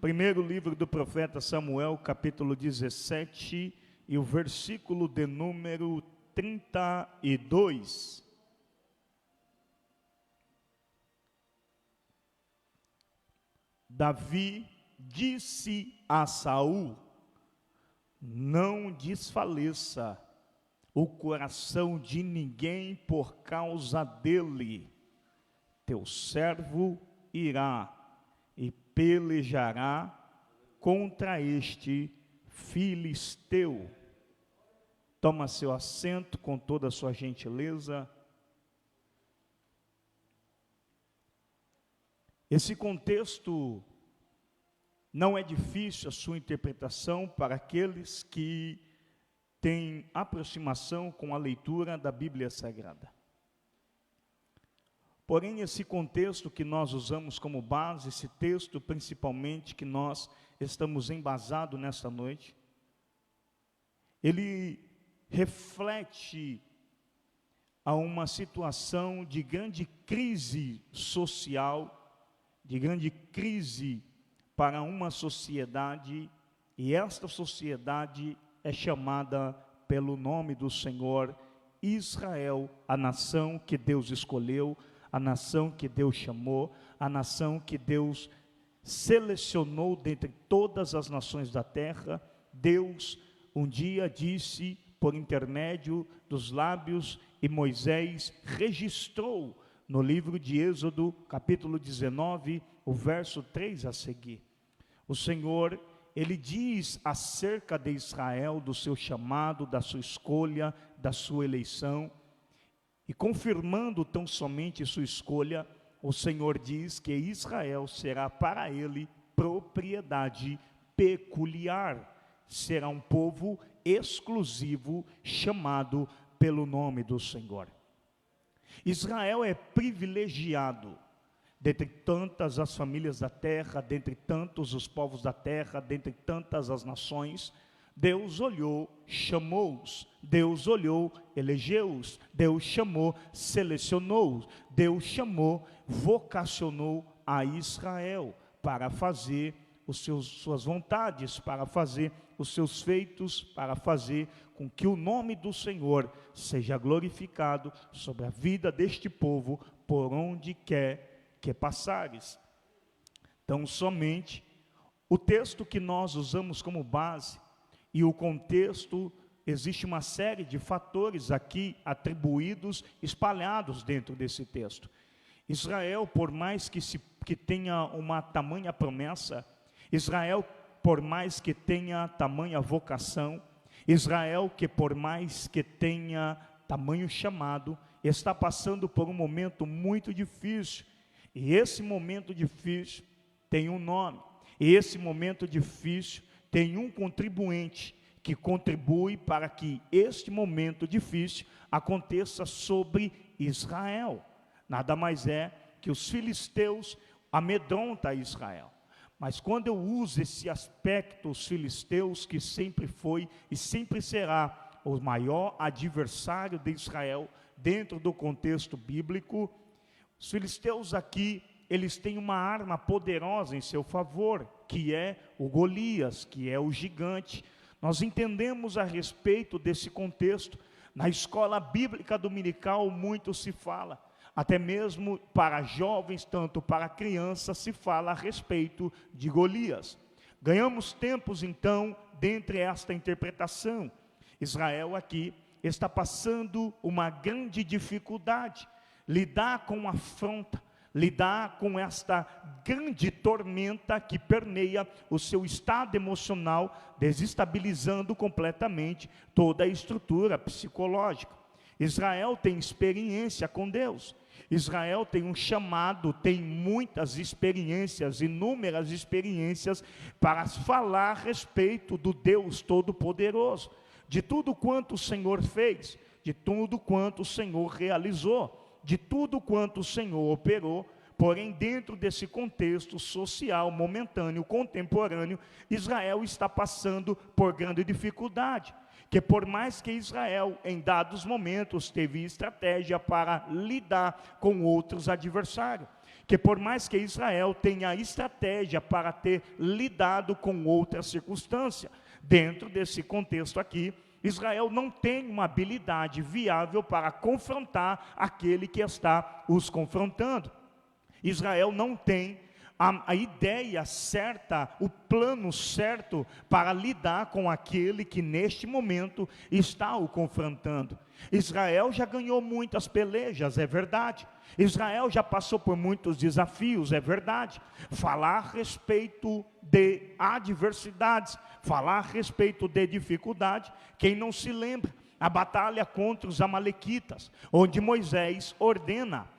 Primeiro livro do profeta Samuel, capítulo 17, e o versículo de número 32. Davi disse a Saul: não desfaleça o coração de ninguém por causa dele. Teu servo irá e pelejará contra este filisteu. Toma seu assento com toda a sua gentileza. Esse contexto não é difícil a sua interpretação para aqueles que têm aproximação com a leitura da Bíblia Sagrada. Porém, esse contexto que nós usamos como base, esse texto principalmente que nós estamos embasados nesta noite, ele reflete a uma situação de grande crise social, de grande crise para uma sociedade, e esta sociedade é chamada pelo nome do Senhor, Israel, a nação que Deus escolheu, a nação que Deus chamou, a nação que Deus selecionou dentre todas as nações da terra. Deus um dia disse por intermédio dos lábios, e Moisés registrou no livro de Êxodo, capítulo 19, o verso 3 a seguir. O Senhor, Ele diz acerca de Israel, do seu chamado, da sua escolha, da sua eleição, e confirmando tão somente sua escolha, o Senhor diz que Israel será para Ele propriedade peculiar, será um povo exclusivo, chamado pelo nome do Senhor. Israel é privilegiado, dentre tantas as famílias da terra, dentre tantos os povos da terra, dentre tantas as nações. Deus olhou, chamou-os, Deus olhou, elegeu-os, Deus chamou, selecionou-os, Deus chamou, vocacionou a Israel para fazer suas vontades, para fazer os seus feitos, para fazer com que o nome do Senhor seja glorificado sobre a vida deste povo, por onde quer que passares. Então, somente o texto que nós usamos como base, e o contexto, existe uma série de fatores aqui atribuídos, espalhados dentro desse texto. Israel, por mais que tenha uma tamanha promessa, Israel, por mais que tenha tamanha vocação, Israel, que por mais que tenha tamanho chamado, está passando por um momento muito difícil, e esse momento difícil tem um nome, e esse momento difícil tem um contribuinte que contribui para que este momento difícil aconteça sobre Israel. Nada mais é que os filisteus amedrontam Israel. Mas quando eu uso esse aspecto, os filisteus, que sempre foi e sempre será o maior adversário de Israel, dentro do contexto bíblico, os filisteus aqui, eles têm uma arma poderosa em seu favor, que é o Golias, que é o gigante. Nós entendemos a respeito desse contexto. Na escola bíblica dominical muito se fala, até mesmo para jovens, tanto para crianças, se fala a respeito de Golias. Ganhamos tempos então, dentre esta interpretação. Israel aqui está passando uma grande dificuldade, lidar com afronta, lidar com esta grande tormenta que permeia o seu estado emocional, desestabilizando completamente toda a estrutura psicológica. Israel tem experiência com Deus, Israel tem um chamado, tem muitas experiências, inúmeras experiências, para falar a respeito do Deus Todo-Poderoso, de tudo quanto o Senhor fez, de tudo quanto o Senhor realizou, de tudo quanto o Senhor operou. Porém, dentro desse contexto social, momentâneo, contemporâneo, Israel está passando por grande dificuldade, que por mais que Israel, em dados momentos, teve estratégia para lidar com outros adversários, que por mais que Israel tenha estratégia para ter lidado com outra circunstância, dentro desse contexto aqui, Israel não tem uma habilidade viável para confrontar aquele que está os confrontando. Israel não tem a ideia certa, o plano certo para lidar com aquele que neste momento está o confrontando. Israel já ganhou muitas pelejas, é verdade. Israel já passou por muitos desafios, é verdade. Falar a respeito de adversidades, falar a respeito de dificuldade, quem não se lembra? A batalha contra os amalequitas, onde Moisés ordena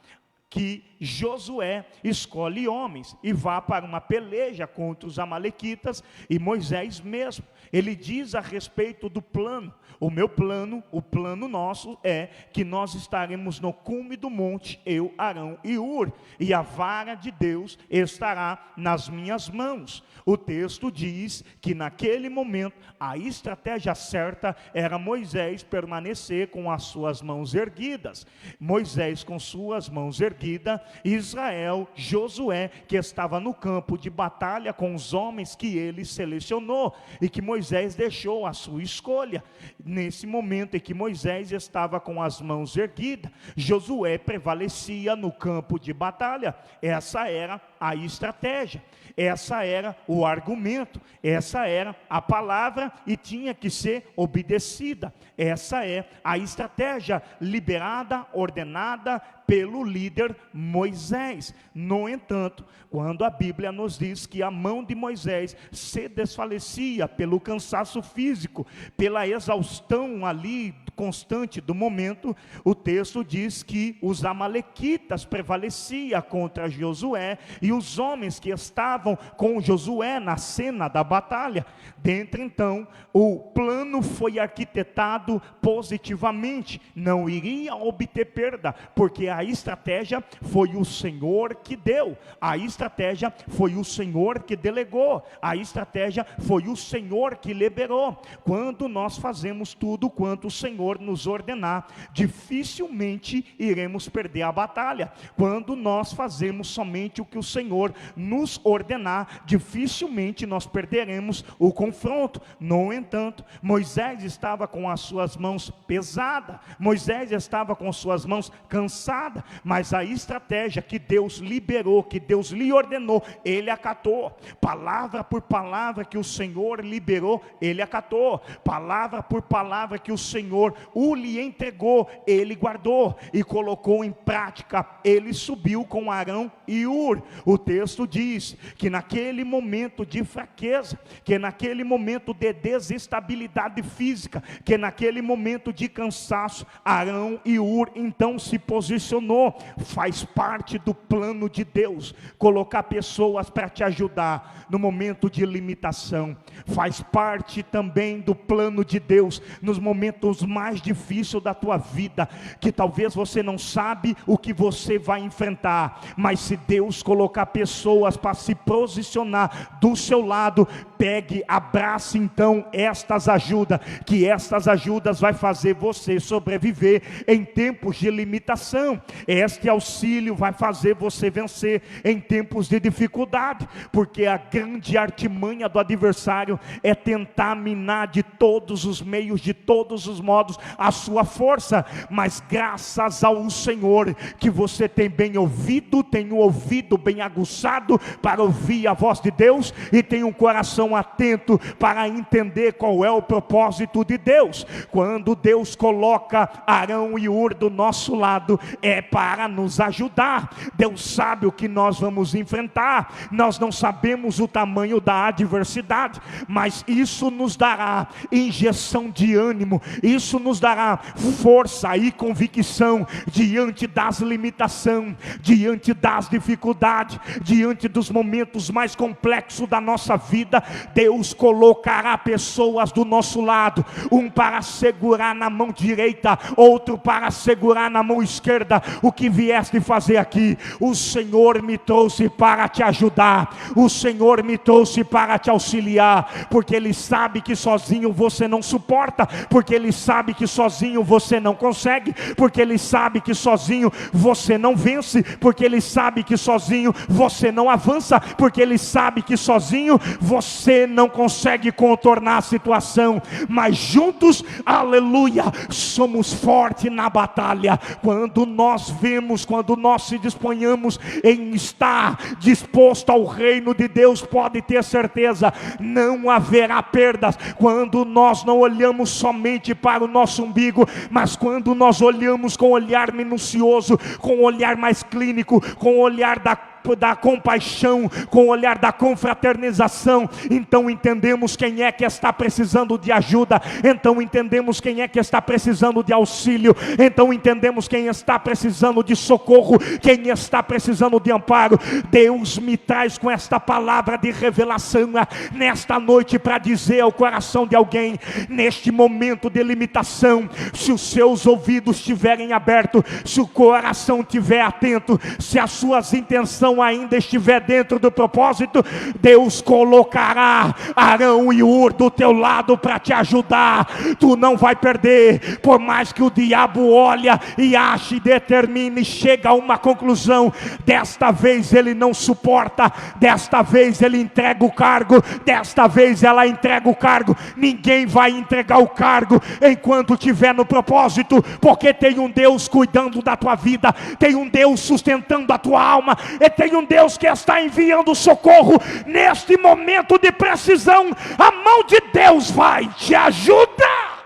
que Josué escolhe homens e vá para uma peleja contra os amalequitas, e Moisés mesmo, ele diz a respeito do plano: o meu plano, o plano nosso é que nós estaremos no cume do monte, eu, Arão e Hur, e a vara de Deus estará nas minhas mãos. O texto diz que naquele momento a estratégia certa era Moisés permanecer com as suas mãos erguidas. Moisés com suas mãos erguidas, Israel, Josué, que estava no campo de batalha com os homens que ele selecionou e que Moisés deixou a sua escolha. Nesse momento em que Moisés estava com as mãos erguidas, Josué prevalecia no campo de batalha. Essa era a estratégia, essa era o argumento, essa era a palavra e tinha que ser obedecida. Essa é a estratégia liberada, ordenada pelo líder Moisés. No entanto, quando a Bíblia nos diz que a mão de Moisés se desfalecia pelo cansaço físico, pela exaustão ali constante do momento, o texto diz que os amalequitas prevaleciam contra Josué e os homens que estavam com Josué na cena da batalha. Dentro então, o plano foi arquitetado positivamente, não iria obter perda, porque a estratégia foi o Senhor que deu, a estratégia foi o Senhor que delegou, a estratégia foi o Senhor que liberou. Quando nós fazemos tudo quanto o Senhor nos ordenar, dificilmente iremos perder a batalha. Quando nós fazemos somente o que o Senhor nos ordenar, dificilmente nós perderemos o confronto. No entanto, Moisés estava com as suas mãos pesadas, Moisés estava com suas mãos cansadas, mas a estratégia que Deus liberou, que Deus lhe ordenou, ele acatou. Palavra por palavra que o Senhor liberou, ele acatou. Palavra por palavra que o Senhor o lhe entregou, ele guardou e colocou em prática. Ele subiu com Arão e Hur. O texto diz que naquele momento de fraqueza, que naquele momento de desestabilidade física, que naquele momento de cansaço, Arão e Hur então se posicionou. Faz parte do plano de Deus colocar pessoas para te ajudar no momento de limitação. Faz parte também do plano de Deus nos momentos mais difíceis da tua vida, que talvez você não sabe o que você vai enfrentar, mas se Deus colocar pessoas para se posicionar do seu lado, pegue, abrace então estas ajudas, que estas ajudas vai fazer você sobreviver em tempos de limitação. Este auxílio vai fazer você vencer em tempos de dificuldade, porque a grande artimanha do adversário é tentar minar de todos os meios, de todos os modos, a sua força. Mas graças ao Senhor, que você tem bem ouvido, tem um ouvido bem aguçado para ouvir a voz de Deus, e tem um coração atento para entender qual é o propósito de Deus. Quando Deus coloca Arão e Hur do nosso lado, é para nos ajudar. Deus sabe o que nós vamos enfrentar, nós não sabemos o tamanho da adversidade, mas isso nos dará injeção de ânimo, isso nos dará força e convicção diante das limitações, diante das dificuldades, diante dos momentos mais complexos da nossa vida. Deus colocará pessoas do nosso lado, um para segurar na mão direita, outro para segurar na mão esquerda. O que vieste fazer aqui? O Senhor me trouxe para te ajudar, o Senhor me trouxe para te auxiliar, porque Ele sabe que sozinho você não suporta. suporta, porque ele sabe que sozinho você não consegue, porque ele sabe que sozinho você não vence, porque ele sabe que sozinho você não avança, porque ele sabe que sozinho você não consegue contornar a situação, mas juntos, aleluia, somos fortes na batalha. Quando nós vemos, quando nós se disponhamos em estar disposto ao reino de Deus, pode ter certeza, não haverá perdas. Quando nós não olhamos somente para o nosso umbigo, mas quando nós olhamos com um olhar minucioso, com um olhar mais clínico, com o olhar da compaixão, com o olhar da confraternização, então entendemos quem é que está precisando de ajuda, então entendemos quem é que está precisando de auxílio, então entendemos quem está precisando de socorro, quem está precisando de amparo. Deus me traz com esta palavra de revelação nesta noite para dizer ao coração de alguém, neste momento de limitação, se os seus ouvidos estiverem abertos, se o coração estiver atento, se as suas intenções ainda estiver dentro do propósito, Deus colocará Arão e Ur do teu lado para te ajudar. Tu não vai perder, por mais que o diabo olha e ache, determine, chega a uma conclusão, desta vez ele não suporta, desta vez ele entrega o cargo, desta vez ela entrega o cargo. Ninguém vai entregar o cargo enquanto estiver no propósito, porque tem um Deus cuidando da tua vida, tem um Deus sustentando a tua alma, e tem um Deus que está enviando socorro. Neste momento de precisão, a mão de Deus vai te ajudar.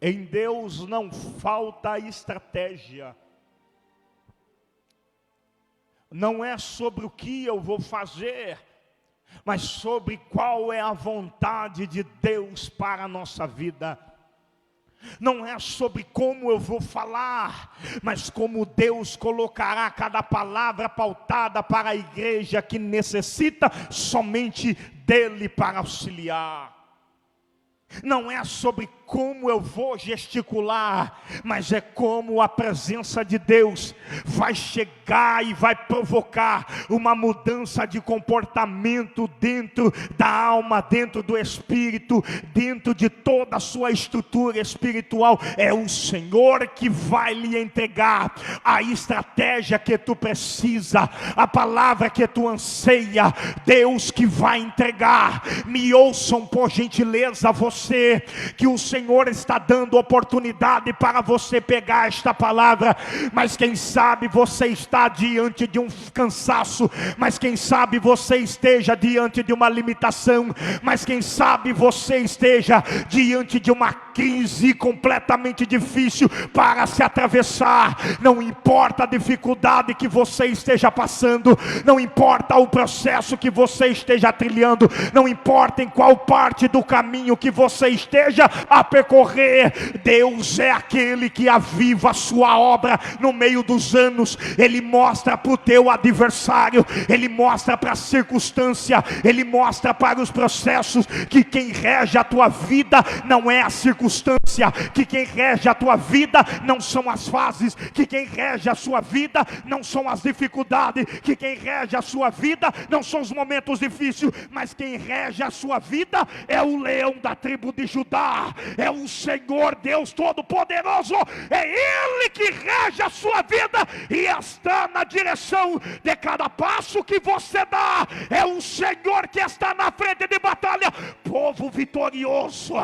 Em Deus não falta estratégia. Não é sobre o que eu vou fazer, mas sobre qual é a vontade de Deus para a nossa vida. Não é sobre como eu vou falar, mas como Deus colocará cada palavra pautada para a igreja que necessita somente dele para auxiliar. Não é sobre como eu vou gesticular, mas é como a presença de Deus vai chegar e vai provocar uma mudança de comportamento dentro da alma, dentro do espírito, dentro de toda a sua estrutura espiritual. É o Senhor que vai lhe entregar a estratégia que tu precisa, a palavra que tu anseia. Deus que vai entregar. Me ouçam por gentileza você, que o Senhor está dando oportunidade para você pegar esta palavra, mas quem sabe você está diante de um cansaço, mas quem sabe você esteja diante de uma limitação, mas quem sabe você esteja diante de uma crise completamente difícil para se atravessar. Não importa a dificuldade que você esteja passando, não importa o processo que você esteja trilhando, não importa em qual parte do caminho que você esteja a percorrer, Deus é aquele que aviva a sua obra no meio dos anos. Ele mostra para o teu adversário, ele mostra para a circunstância, ele mostra para os processos que quem rege a tua vida não é a circunstância, que quem rege a tua vida não são as fases, que quem rege a sua vida não são as dificuldades, que quem rege a sua vida não são os momentos difíceis, mas quem rege a sua vida é o leão da tribo de Judá, é o Senhor Deus Todo-Poderoso. É Ele que rege a sua vida e está na direção de cada passo que você dá. É o Senhor que está na frente de batalha. Povo vitorioso,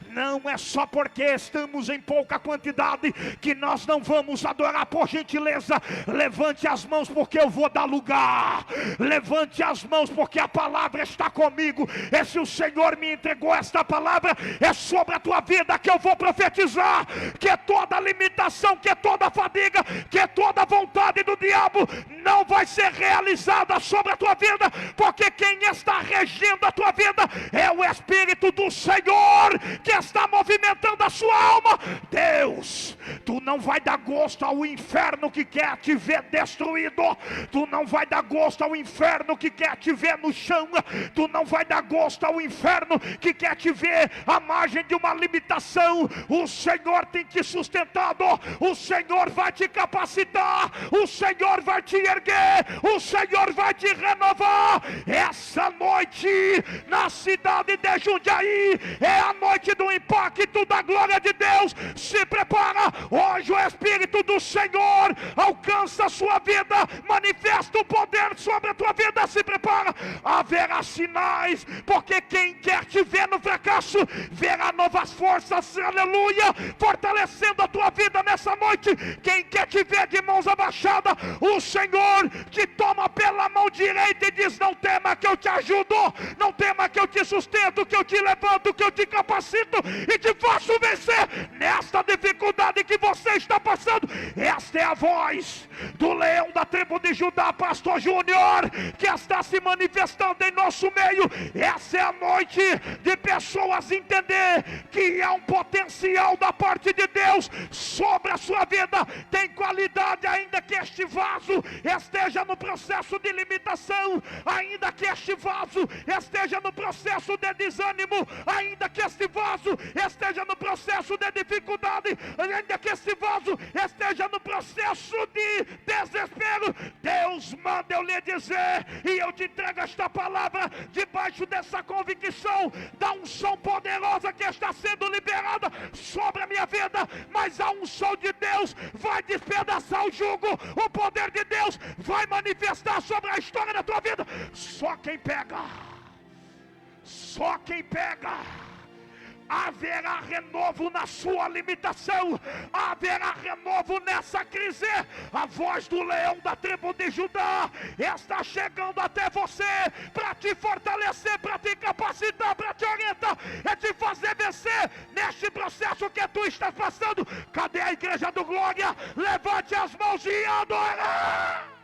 não é só porque estamos em pouca quantidade que nós não vamos adorar. Por gentileza, levante as mãos, porque eu vou dar lugar. Levante as mãos, porque a palavra está comigo. E se o Senhor me entregou esta palavra, é sobre a tua vida que eu vou profetizar, que toda limitação, que toda fadiga, que toda vontade do diabo não vai ser realizada sobre a tua vida, porque quem está regendo a tua vida é o Espírito do Senhor, que está movendo movimentando a sua alma. Deus, tu não vai dar gosto ao inferno que quer te ver destruído. Tu não vai dar gosto ao inferno que quer te ver no chão. Tu não vai dar gosto ao inferno que quer te ver à margem de uma limitação. O Senhor tem te sustentado. O Senhor vai te capacitar. O Senhor vai te erguer. O Senhor vai te renovar. Essa noite na cidade de Jundiaí é a noite do impacto da glória de Deus. Se prepara. Hoje o Espírito do Senhor alcança a sua vida, manifesta o poder sobre a tua vida. Se prepara. Haverá sinais, porque quem quer te ver no fracasso verá novas forças, aleluia, fortalecendo a tua vida nessa noite. Quem quer te ver de mãos abaixadas, o Senhor te toma pela mão direita e diz: não tema que eu te ajudo, não tema que eu te sustento, que eu te levanto, que eu te capacito e te faço vencer nesta dificuldade que você está passando. Esta é a voz do leão da tribo de Judá, Pastor Júnior, que está se manifestando em nosso meio. Essa é a noite de pessoas entender que há um potencial da parte de Deus sobre a sua vida. Tem qualidade, ainda que este vaso esteja no processo de limitação, ainda que este vaso esteja no processo de desânimo, ainda que este vaso esteja no processo de dificuldade, ainda que este vaso esteja no processo de desespero. Deus manda eu lhe dizer, e eu te entrego esta palavra debaixo dessa convicção da unção poderosa que está sendo liberada sobre a minha vida. Mas a unção de Deus vai despedaçar o jugo, o poder de Deus vai manifestar sobre a história da tua vida. Só quem pega, haverá renovo na sua limitação, haverá renovo nessa crise. A voz do leão da tribo de Judá está chegando até você para te fortalecer, para te capacitar, para te orientar, é te fazer vencer neste processo que tu estás passando. Cadê a igreja do Glória? Levante as mãos e adore.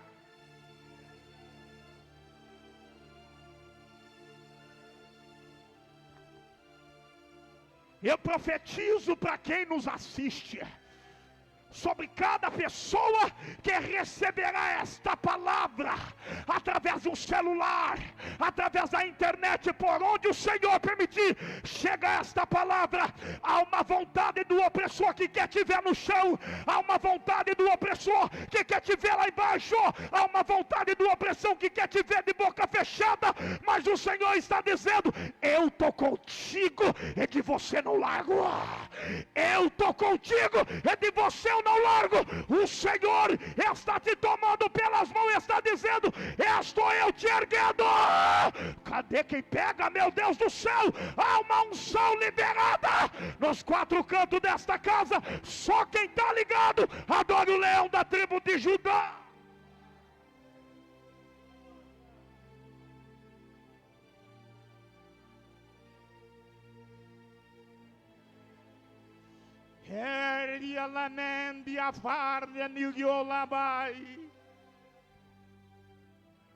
Eu profetizo para quem nos assiste, sobre cada pessoa que receberá esta palavra, através do celular, através da internet, por onde o Senhor permitir, chega esta palavra. Há uma vontade do opressor que quer te ver no chão, há uma vontade do opressor que quer te ver lá embaixo, há uma vontade do opressão que quer te ver de boca fechada, mas o Senhor está dizendo: eu estou contigo, e de você não largo. Eu estou contigo, e de você eu não largo. O Senhor está te tomando pelas mãos e está dizendo: estou eu te erguendo. Cadê quem pega, meu Deus do céu? Há uma unção liberada nos quatro cantos desta casa. Só quem está ligado adora o leão da tribo de Judá.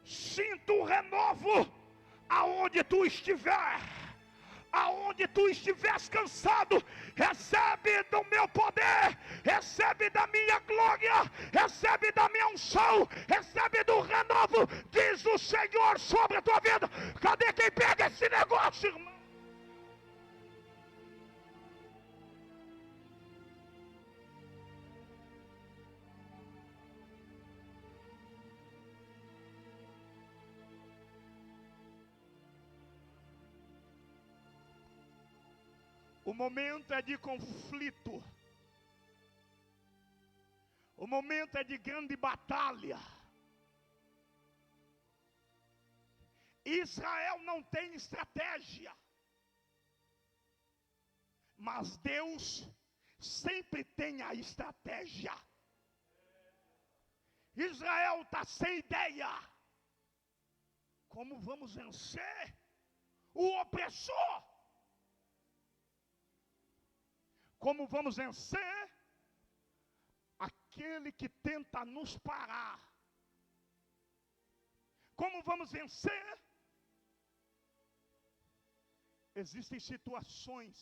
Sinta o renovo aonde tu estiver. Aonde tu estiveres cansado, recebe do meu poder, recebe da minha glória, recebe da minha unção, recebe do renovo, diz o Senhor sobre a tua vida. Cadê quem pega esse negócio, irmão? O momento é de conflito. O momento é de grande batalha. Israel não tem estratégia, mas Deus sempre tem a estratégia. Israel está sem ideia. Como vamos vencer o opressor? Como vamos vencer aquele que tenta nos parar? Como vamos vencer? Existem situações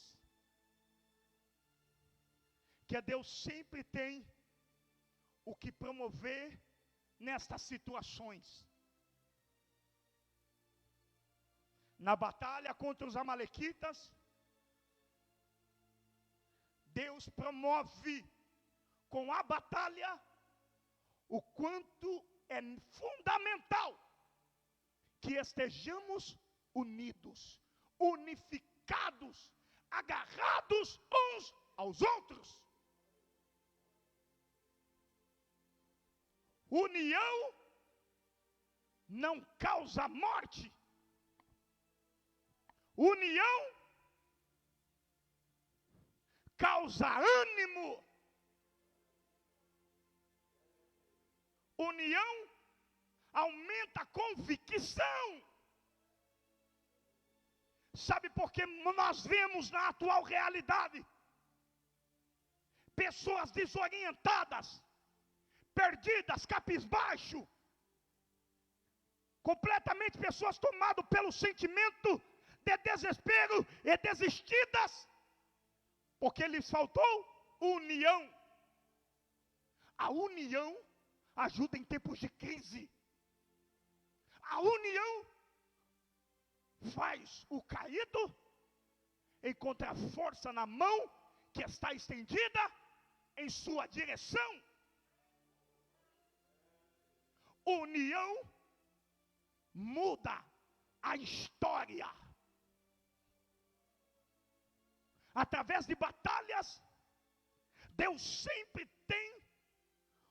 Porque Deus sempre tem o que promover nestas situações. Na batalha contra os amalequitas, Deus promove com a batalha o quanto é fundamental que estejamos unidos, unificados, agarrados uns aos outros. União não causa morte. União causa ânimo. União aumenta a convicção. Sabe por que nós vemos na atual realidade pessoas desorientadas, perdidas, capisbaixo, completamente pessoas tomadas pelo sentimento de desespero e desistidas, porque lhes faltou união. A união ajuda em tempos de crise. A união faz o caído encontrar força na mão que está estendida em sua direção. União muda a história. Através de batalhas, Deus sempre tem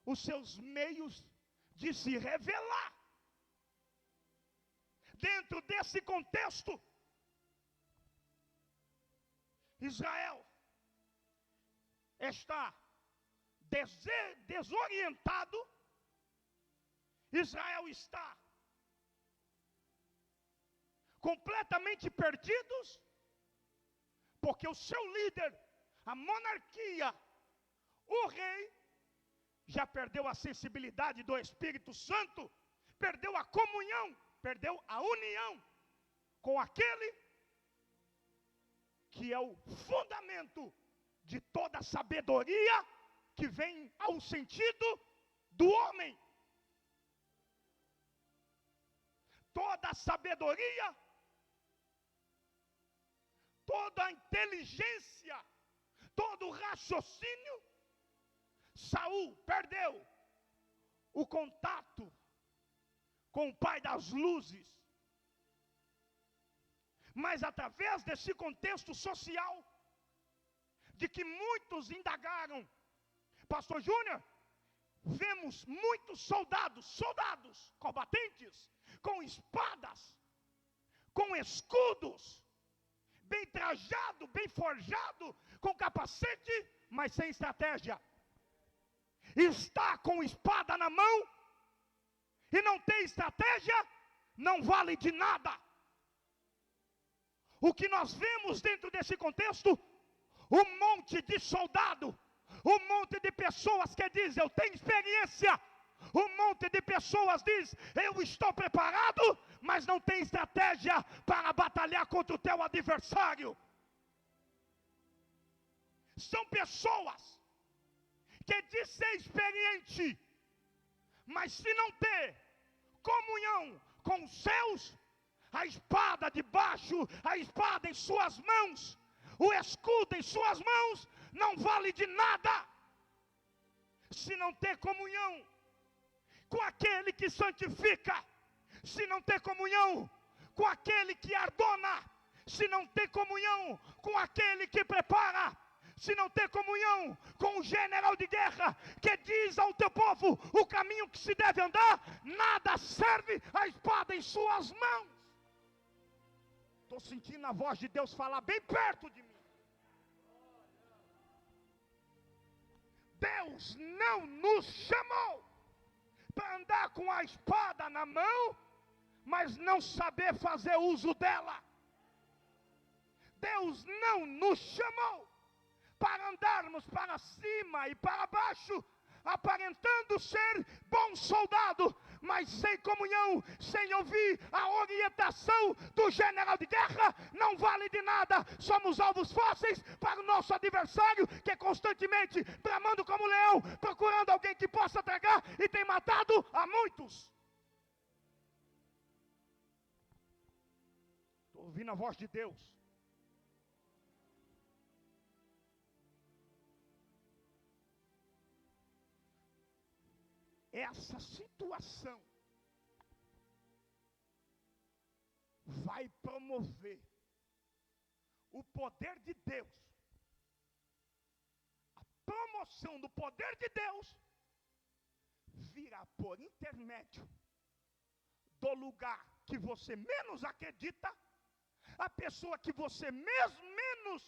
os seus meios de se revelar. Dentro desse contexto, Israel está desorientado, Israel está completamente perdidos, porque o seu líder, a monarquia, o rei, já perdeu a sensibilidade do Espírito Santo, perdeu a comunhão, perdeu a união com aquele que é o fundamento de toda a sabedoria que vem ao sentido do homem. Toda a sabedoria, toda a inteligência, todo o raciocínio, Saul perdeu o contato com o Pai das luzes. Mas através desse contexto social, de que muitos indagaram, Pastor Júnior, vemos muitos soldados combatentes, com espadas, com escudos, bem trajado, bem forjado, com capacete, mas sem estratégia. Está com espada na mão e não tem estratégia, não vale de nada. O que nós vemos dentro desse contexto, um monte de soldado, um monte de pessoas que dizem, eu tenho experiência, um monte de pessoas diz, eu estou preparado, mas não tem estratégia para batalhar contra o teu adversário. São pessoas que diz ser experiente, mas se não ter comunhão com os céus, a espada debaixo, a espada em suas mãos, o escudo em suas mãos, não vale de nada, se não ter comunhão com aquele que santifica, se não ter comunhão com aquele que ordena, se não ter comunhão com aquele que prepara, se não ter comunhão com o general de guerra que diz ao teu povo o caminho que se deve andar, nada serve a espada em suas mãos. Estou sentindo a voz de Deus falar bem perto de mim. Deus não nos chamou para andar com a espada na mão, mas não saber fazer uso dela. Deus não nos chamou para andarmos para cima e para baixo, aparentando ser bom soldado, mas mas sem comunhão, sem ouvir a orientação do general de guerra, não vale de nada. Somos alvos fáceis para o nosso adversário, que é constantemente bramando como leão, procurando alguém que possa tragar, e tem matado a muitos. Estou ouvindo a voz de Deus. Essa situação vai promover o poder de Deus, a promoção do poder de Deus virá por intermédio do lugar que você menos acredita, a pessoa que você menos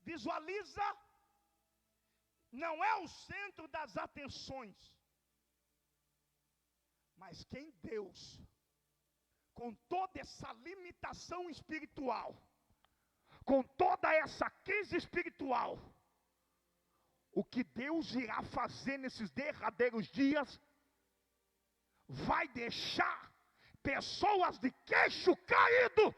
visualiza, não é o centro das atenções. Mas quem Deus, com toda essa limitação espiritual, com toda essa crise espiritual, o que Deus irá fazer nesses derradeiros dias, vai deixar pessoas de queixo caído.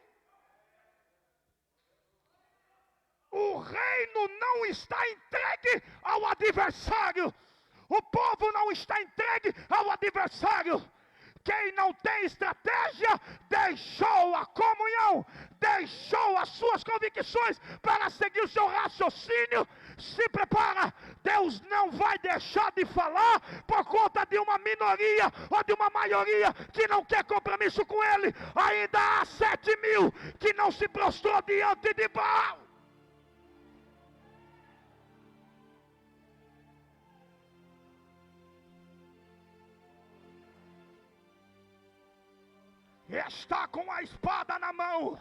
O reino não está entregue ao adversário. O povo não está entregue ao adversário. Quem não tem estratégia, deixou a comunhão, deixou as suas convicções para seguir o seu raciocínio. Se prepara, Deus não vai deixar de falar por conta de uma minoria ou de uma maioria que não quer compromisso com Ele. Ainda há 7.000 que não se prostrou diante de Baal. Está com a espada na mão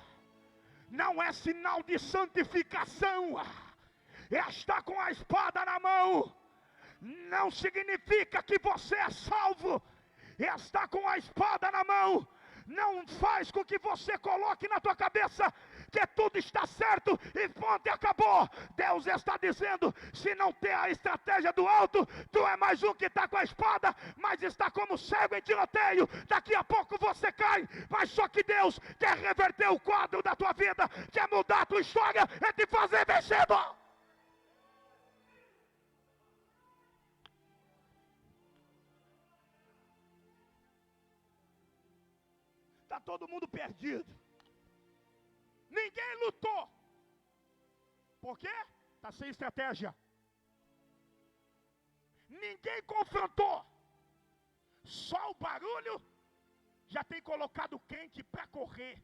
não é sinal de santificação. Está com a espada na mão não significa que você é salvo. Está com a espada na mão não faz com que você coloque na tua cabeça que tudo está certo e ponto, e acabou. Deus está dizendo: se não tem a estratégia do alto, tu é mais um que está com a espada, mas está como cego em tiroteio. Daqui a pouco você cai, mas só que Deus quer reverter o quadro da tua vida, quer mudar a tua história e te fazer vencedor. Está todo mundo perdido. Ninguém lutou. Por quê? Está sem estratégia. Ninguém confrontou. Só o barulho já tem colocado o crente para correr.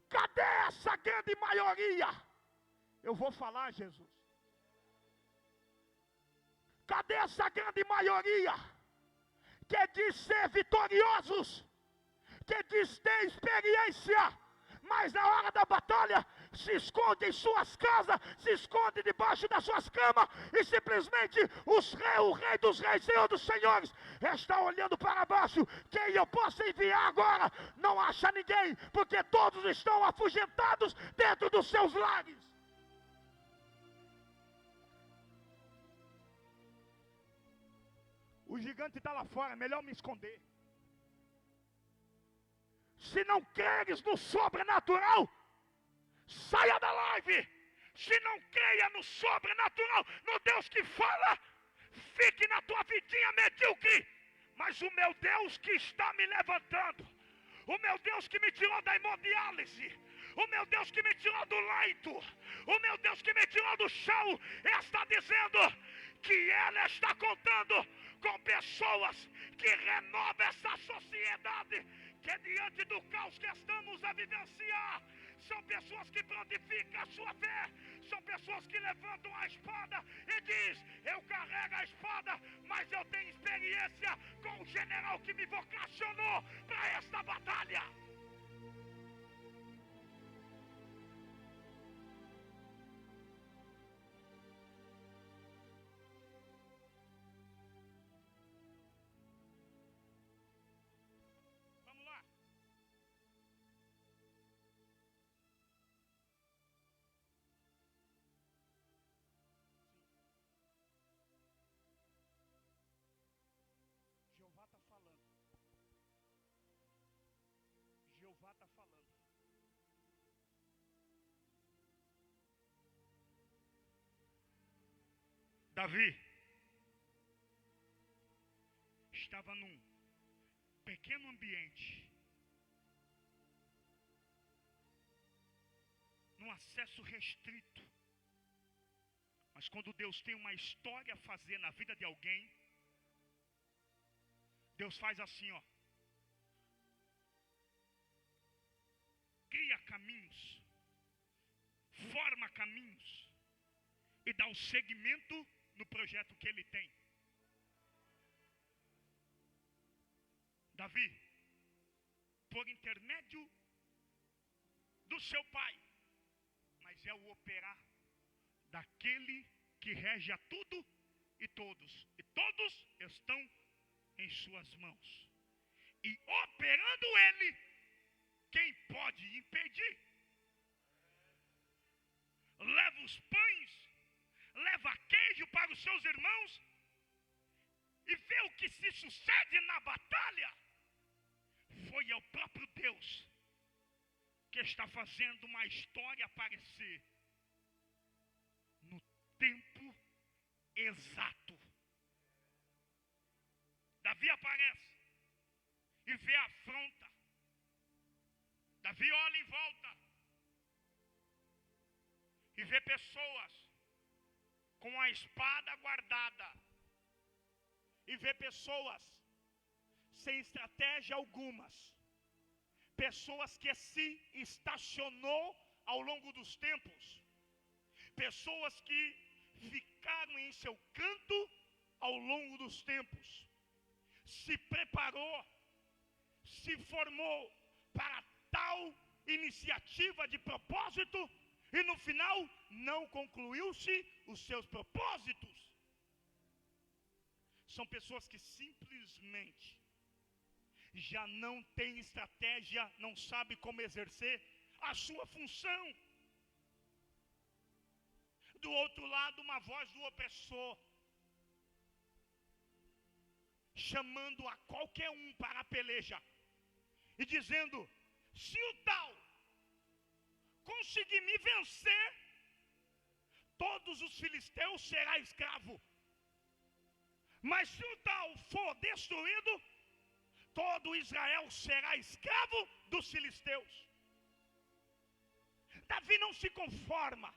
Cadê essa grande maioria? Eu vou falar, Jesus. Cadê essa grande maioria que diz ser vitoriosos, que diz ter experiência, mas na hora da batalha se esconde em suas casas, se esconde debaixo das suas camas, e simplesmente o rei dos reis, Senhor dos senhores, está olhando para baixo? Quem eu posso enviar agora? Não acha ninguém, porque todos estão afugentados dentro dos seus lares. O gigante está lá fora, é melhor me esconder. Se não queres no sobrenatural, saia da live. Se não creia no sobrenatural, no Deus que fala, fique na tua vidinha medíocre. Mas o meu Deus que está me levantando, o meu Deus que me tirou da hemodiálise, o meu Deus que me tirou do leito, o meu Deus que me tirou do chão, está dizendo que Ele está contando com pessoas que renovam essa sociedade, que diante do caos que estamos a vivenciar, são pessoas que prontificam a sua fé, são pessoas que levantam a espada e diz: eu carrego a espada, mas eu tenho experiência com o general que me vocacionou para esta batalha. Jeová está falando. Davi estava num pequeno ambiente, num acesso restrito. Mas quando Deus tem uma história a fazer na vida de alguém, Deus faz assim, ó. Cria caminhos, forma caminhos e dá o segmento no projeto que ele tem. Davi, por intermédio do seu pai, mas é o operar daquele que rege a tudo e todos estão em suas mãos. E operando ele, quem pode impedir? Leva os pães, leva queijo para os seus irmãos e vê o que se sucede na batalha. Foi o próprio Deus que está fazendo uma história aparecer no tempo exato. Davi aparece e vê a afronta. Davi olha em volta e vê pessoas com a espada guardada, e vê pessoas sem estratégia algumas, pessoas que se estacionou ao longo dos tempos, pessoas que ficaram em seu canto ao longo dos tempos, se preparou, se formou para tal iniciativa de propósito e no final não concluiu-se os seus propósitos. São pessoas que simplesmente já não têm estratégia, não sabem como exercer a sua função. Do outro lado, uma voz do opressor, chamando a qualquer um para a peleja, e dizendo: se o tal conseguir me vencer, todos os filisteus será escravo. Mas se o tal for destruído, todo Israel será escravo dos filisteus. Davi não se conforma.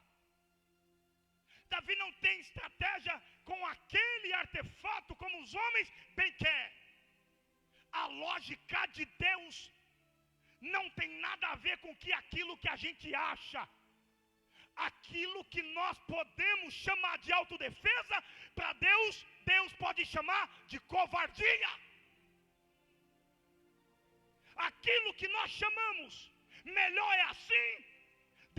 Davi não tem estratégia com aquele artefato como os homens bem quer. A lógica de Deus não tem nada a ver com aquilo que a gente acha. Aquilo que nós podemos chamar de autodefesa, para Deus, Deus pode chamar de covardia. Aquilo que nós chamamos melhor é assim,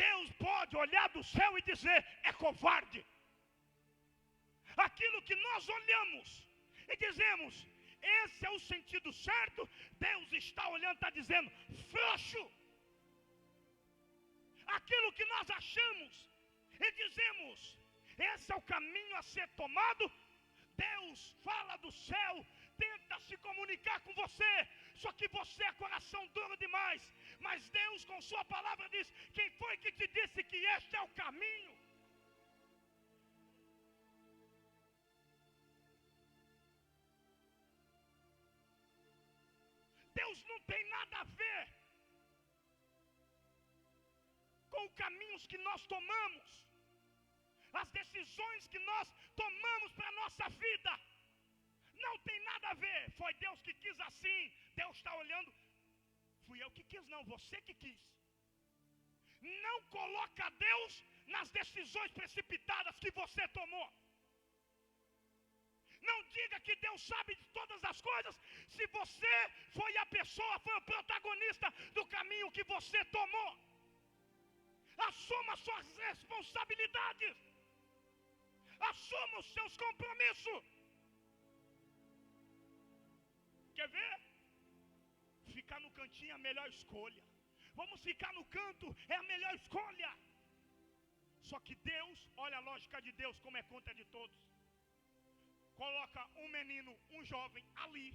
Deus pode olhar do céu e dizer: é covarde. Aquilo que nós olhamos e dizemos: esse é o sentido certo, Deus está olhando e está dizendo: frouxo. Aquilo que nós achamos e dizemos: esse é o caminho a ser tomado, Deus fala do céu, tenta se comunicar com você, só que você é coração duro demais. Mas Deus, com sua palavra, diz: quem foi que te disse que este é o caminho? Deus não tem nada a ver com os caminhos que nós tomamos, as decisões que nós tomamos para a nossa vida. Não tem nada a ver. Foi Deus que quis assim. Deus está olhando: fui eu que quis, não, você que quis. Não coloca Deus nas decisões precipitadas que você tomou. Não diga que Deus sabe de todas as coisas, se você foi a pessoa, foi o protagonista do caminho que você tomou. Assuma suas responsabilidades, assuma os seus compromissos. Quer ver? Ficar no cantinho é a melhor escolha. Vamos ficar no canto, é a melhor escolha. Só que Deus, olha a lógica de Deus, como é contra de todos. Coloca um menino, um jovem ali.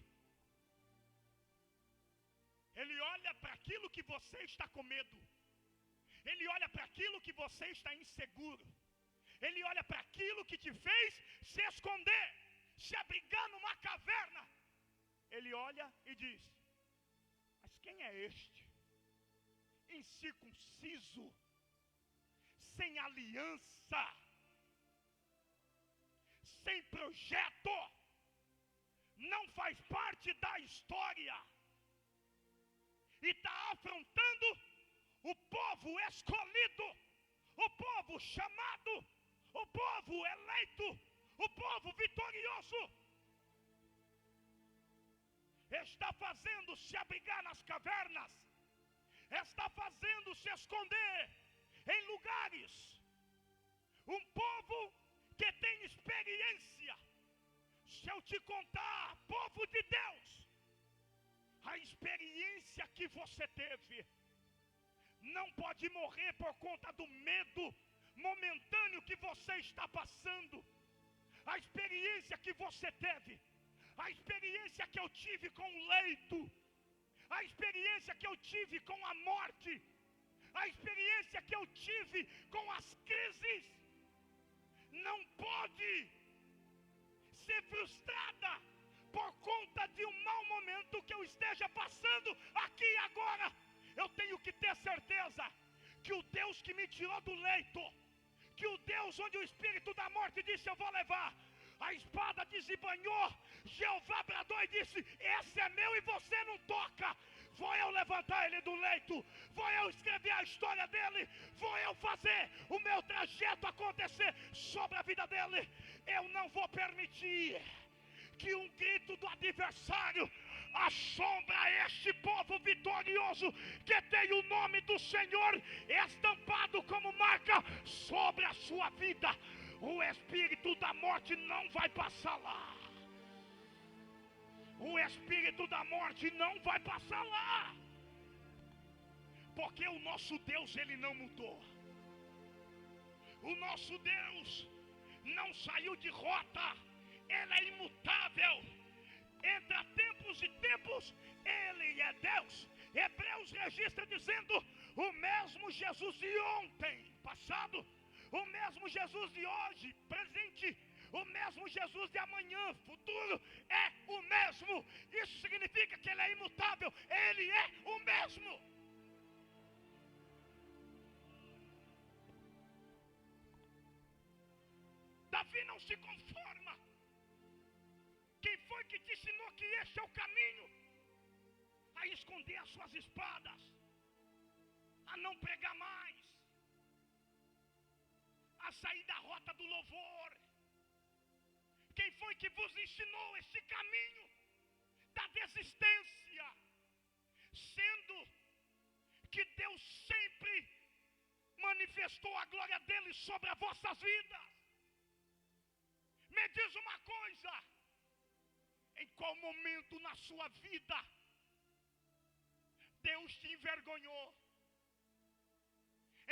Ele olha para aquilo que você está com medo. Ele olha para aquilo que você está inseguro. Ele olha para aquilo que te fez se esconder, se abrigar numa caverna. Ele olha e diz: mas quem é este? Incircunciso, sem aliança, sem projeto, não faz parte da história, e está afrontando o povo escolhido, o povo chamado, o povo eleito, o povo vitorioso. Está fazendo se abrigar nas cavernas, está fazendo se esconder em lugares. Um povo que tem experiência. Se eu te contar, povo de Deus, a experiência que você teve não pode morrer por conta do medo momentâneo que você está passando. A experiência que você teve, a experiência que eu tive com o leito, a experiência que eu tive com a morte, a experiência que eu tive com as crises, não pode ser frustrada por conta de um mau momento que eu esteja passando aqui e agora. Eu tenho que ter certeza que o Deus que me tirou do leito, que o Deus onde o espírito da morte disse: eu vou levar, a espada desembanhou, Jeová bradou e disse: esse é meu e você não toca. Vou eu levantar ele do leito, vou eu escrever a história dele, vou eu fazer o meu trajeto acontecer sobre a vida dele. Eu não vou permitir que um grito do adversário assombra este povo vitorioso que tem o nome do Senhor estampado como marca sobre a sua vida. O espírito da morte não vai passar lá. O espírito da morte não vai passar lá. Porque o nosso Deus, ele não mudou. O nosso Deus não saiu de rota. Ele é imutável. Entre tempos e tempos, ele é Deus. Hebreus registra dizendo: o mesmo Jesus de ontem, passado, o mesmo Jesus de hoje, presente, o mesmo Jesus de amanhã, futuro, é o mesmo. Isso significa que ele é imutável, ele é o mesmo. Davi não se conforma. Quem foi que te ensinou que esse é o caminho? A esconder as suas espadas, a não pregar mais, a sair da rota do louvor. Quem foi que vos ensinou esse caminho da desistência? Sendo que Deus sempre manifestou a glória dele sobre as vossas vidas. Me diz uma coisa: em qual momento na sua vida Deus te envergonhou?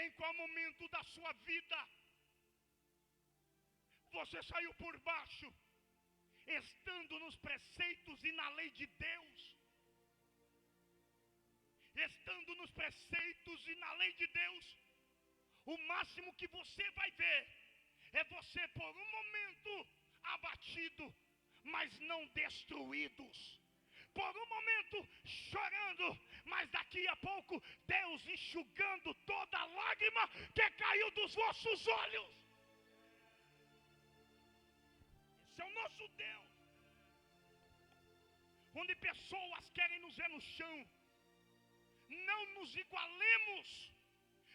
Em qual momento da sua vida você saiu por baixo, estando nos preceitos e na lei de Deus? Estando nos preceitos e na lei de Deus, o máximo que você vai ver é você por um momento abatido, mas não destruídos. Por um momento chorando, mas daqui a pouco Deus enxugando toda a lágrima que caiu dos vossos olhos. Esse é o nosso Deus. Onde pessoas querem nos ver no chão, não nos igualemos,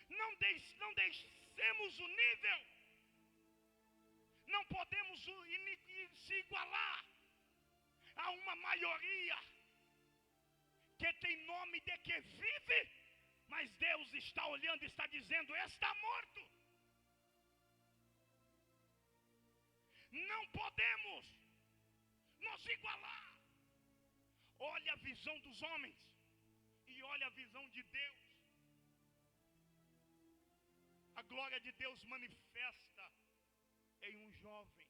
não descemos o nível. Não podemos se igualar a uma maioria que tem nome de que vive, mas Deus está olhando e está dizendo: está morto. Não podemos nos igualar. Olha a visão dos homens e olha a visão de Deus. A glória de Deus manifesta em um jovem.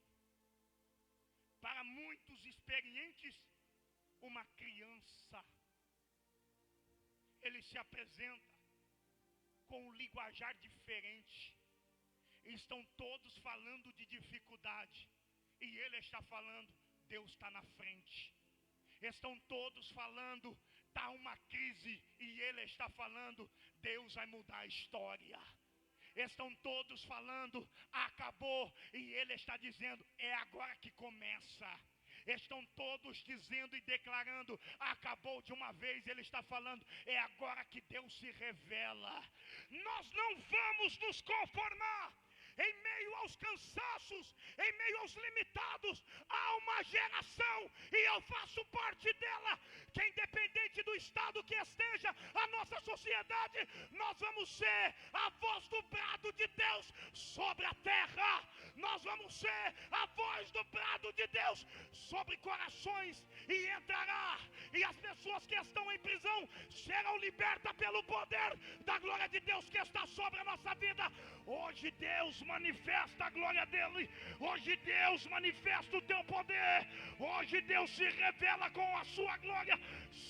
Para muitos experientes, uma criança. ele se apresenta com um linguajar diferente. Estão todos falando de dificuldade, e ele está falando, Deus está na frente. Estão todos falando, está uma crise, e ele está falando, Deus vai mudar a história. Estão todos falando, acabou, e ele está dizendo, é agora que começa. Estão todos dizendo e declarando, acabou de uma vez, ele está falando, é agora que Deus se revela. Nós não vamos nos conformar. Em meio aos cansaços, em meio aos limitados, há uma geração, e eu faço parte dela, que independente do estado que esteja a nossa sociedade, nós vamos ser a voz do brado de Deus sobre a terra. Nós vamos ser a voz do brado de Deus sobre corações, e entrará, e as pessoas que estão em prisão serão libertas pelo poder da glória de Deus que está sobre a nossa vida. Hoje Deus manifesta a glória dele. Hoje Deus manifesta o teu poder. Hoje Deus se revela com a sua glória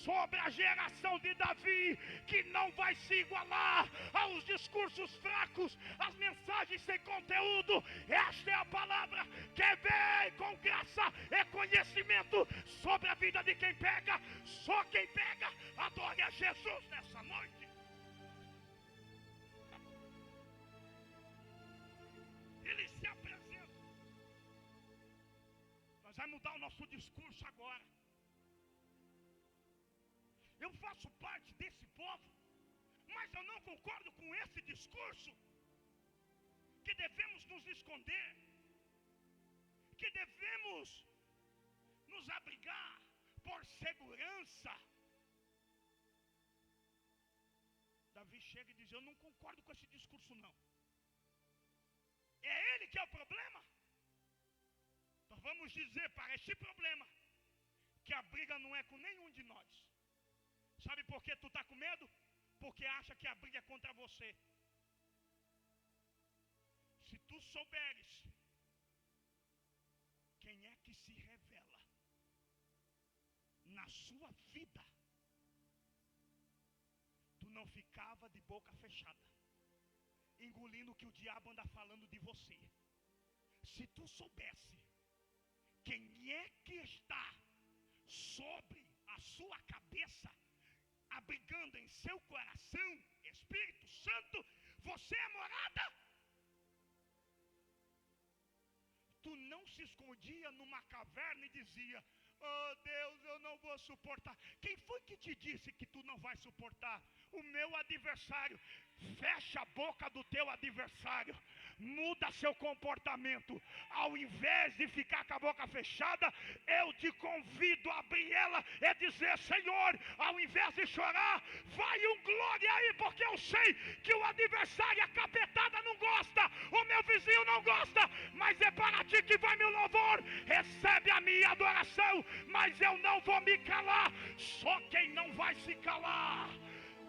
sobre a geração de Davi, que não vai se igualar aos discursos fracos, às mensagens sem conteúdo. Esta é a palavra que vem com graça e conhecimento sobre a vida de quem pega. Só quem pega, adore a Jesus nessa noite. Ele se apresenta. Nós vamos mudar o nosso discurso agora. Eu faço parte desse povo, mas eu não concordo com esse discurso, que devemos nos esconder, que devemos nos abrigar por segurança. Davi chega e diz, eu não concordo com esse discurso não. É ele que é o problema? Então vamos dizer para este problema, que a briga não é com nenhum de nós. Sabe por que tu está com medo? Porque acha que a briga é contra você. Se tu souberes quem é que se revela na sua vida, tu não ficava de boca fechada, engolindo o que o diabo anda falando de você. Se tu soubesse quem é que está sobre a sua cabeça, abrigando em seu coração, Espírito Santo, você é morada. Tu não se escondia numa caverna e dizia, oh Deus, eu não vou suportar. Quem foi que te disse que tu não vai suportar? O meu adversário. Fecha a boca do teu adversário. Muda seu comportamento. Ao invés de ficar com a boca fechada, eu te convido a abrir ela e dizer, Senhor, ao invés de chorar, vai um glória aí, porque eu sei que o adversário, a capetada não gosta, o meu vizinho não gosta, mas é para ti que vai meu louvor. Recebe a minha adoração, mas eu não vou me calar. Só quem não vai se calar,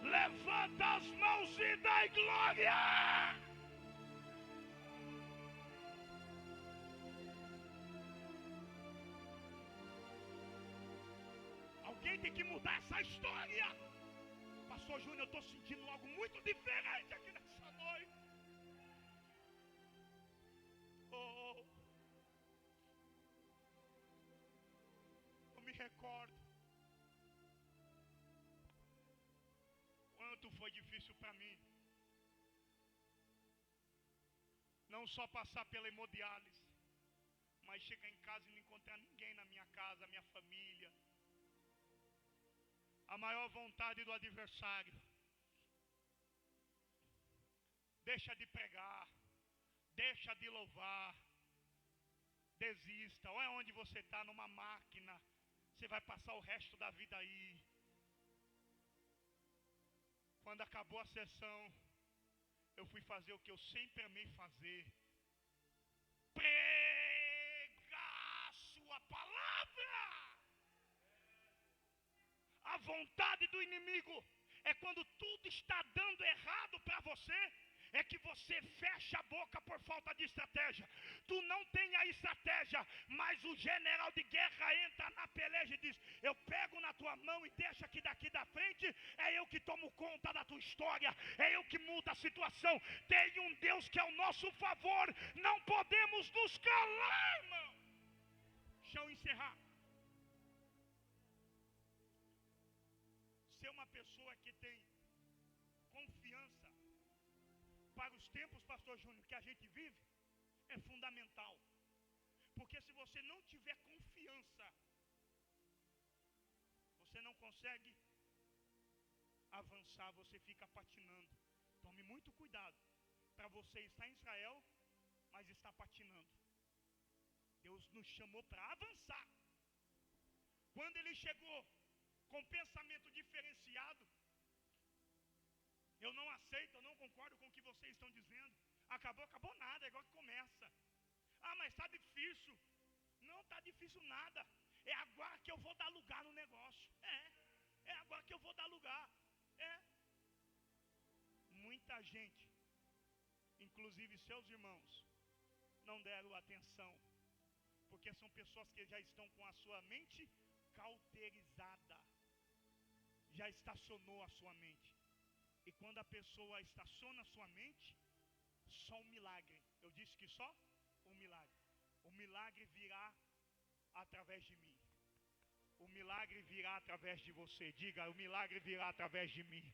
levanta as mãos e dá glória. Alguém tem que mudar essa história. Pastor Júnior, eu estou sentindo algo muito diferente aqui nessa noite. Oh, eu me recordo quanto foi difícil para mim não só passar pela hemodiálise, mas chegar em casa e não encontrar ninguém na minha casa, minha família. A maior vontade do adversário, deixa de pregar, deixa de louvar, desista. Ou é onde você está, numa máquina, você vai passar o resto da vida aí. Quando acabou a sessão, eu fui fazer o que eu sempre amei fazer: pregar a sua palavra. A vontade do inimigo é quando tudo está dando errado para você, é que você fecha a boca por falta de estratégia. Tu não tem a estratégia, mas o general de guerra entra na peleja e diz: eu pego na tua mão e deixa que daqui da frente é eu que tomo conta da tua história, é eu que mudo a situação. Tem um Deus que é ao nosso favor, não podemos nos calar, irmão. Deixa eu encerrar. Ser uma pessoa que tem confiança para os tempos, pastor Júnior, que a gente vive, é fundamental. Porque se você não tiver confiança, você não consegue avançar, você fica patinando. Tome muito cuidado para você estar em Israel, mas está patinando. Deus nos chamou para avançar. Quando ele chegou com pensamento diferenciado, eu não aceito, eu não concordo com o que vocês estão dizendo. Acabou nada, é igual que começa. Ah, mas está difícil. Não está difícil nada. É agora que eu vou dar lugar no negócio. É agora que eu vou dar lugar. Muita gente, inclusive seus irmãos, não deram atenção, porque são pessoas que já estão com a sua mente cauterizada. Já estacionou a sua mente. E quando a pessoa estaciona a sua mente, só um milagre. Eu disse que só um milagre. O milagre virá através de mim. O milagre virá através de você. Diga: o milagre virá através de mim.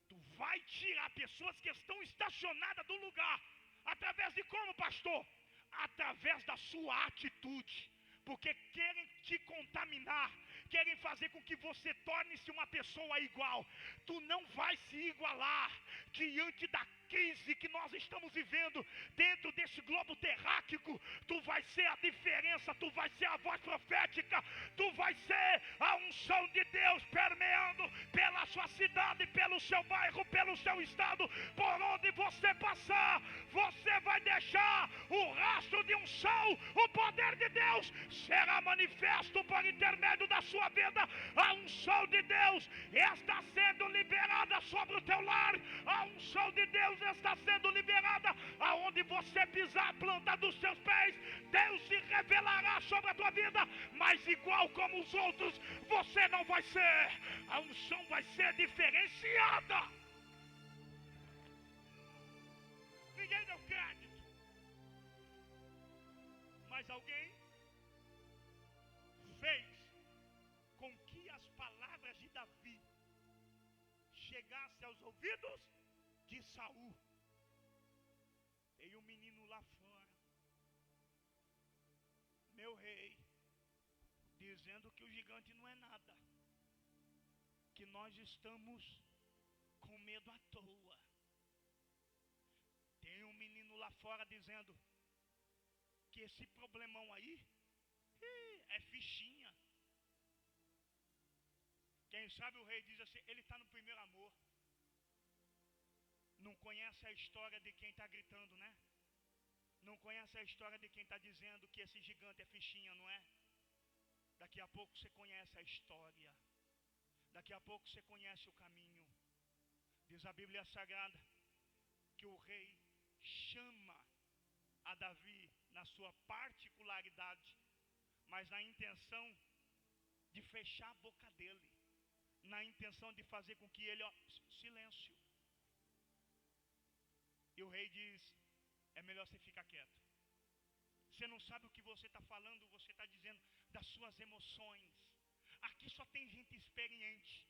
Tu vai tirar pessoas que estão estacionadas do lugar. Através de como, pastor? Através da sua atitude. Porque querem te contaminar, querem fazer com que você torne-se uma pessoa igual. Tu não vai se igualar diante da crise que nós estamos vivendo dentro desse globo terráqueo. Tu vai ser a diferença, tu vai ser a voz profética, tu vai ser a unção de Deus permeando pela sua cidade, pelo seu bairro, pelo seu estado. Por onde você passar, você vai deixar o rastro de unção. O poder de Deus será manifesto por intermédio da sua vida. A unção de Deus está sendo liberada sobre o teu lar. A unção de Deus está sendo liberada aonde você pisar a planta dos seus pés. Deus se revelará sobre a tua vida, mas igual como os outros você não vai ser. A unção vai ser diferenciada. Ninguém deu crédito, mas alguém fez com que as palavras de Davi chegassem aos ouvidos de Saul. Tem um menino lá fora, meu rei, dizendo que o gigante não é nada, que nós estamos com medo à toa. Tem um menino lá fora dizendo que esse problemão aí é fichinha. Quem sabe o rei diz assim: ele está no primeiro amor. Não conhece a história de quem está gritando, né? Não conhece a história de quem está dizendo que esse gigante é fichinha, não é? Daqui a pouco você conhece a história. Daqui a pouco você conhece o caminho. Diz a Bíblia Sagrada que o rei chama a Davi na sua particularidade, mas na intenção de fechar a boca dele, na intenção de fazer com que ele, silêncio. E o rei diz: é melhor você ficar quieto. Você não sabe o que você está falando, você está dizendo das suas emoções. Aqui só tem gente experiente,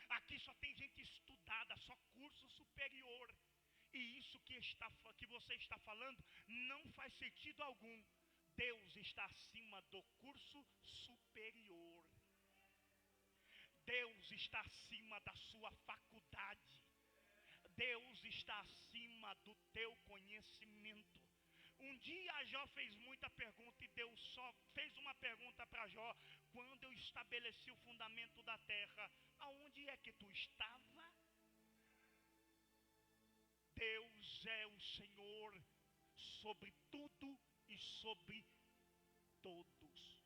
aqui só tem gente estudada, só curso superior. E isso que você está falando não faz sentido algum. Deus está acima do curso superior. Deus está acima da sua faculdade. Deus está acima do teu conhecimento. Um dia Jó fez muita pergunta e Deus só fez uma pergunta para Jó: quando eu estabeleci o fundamento da terra, aonde é que tu estava? Deus é o Senhor sobre tudo e sobre todos.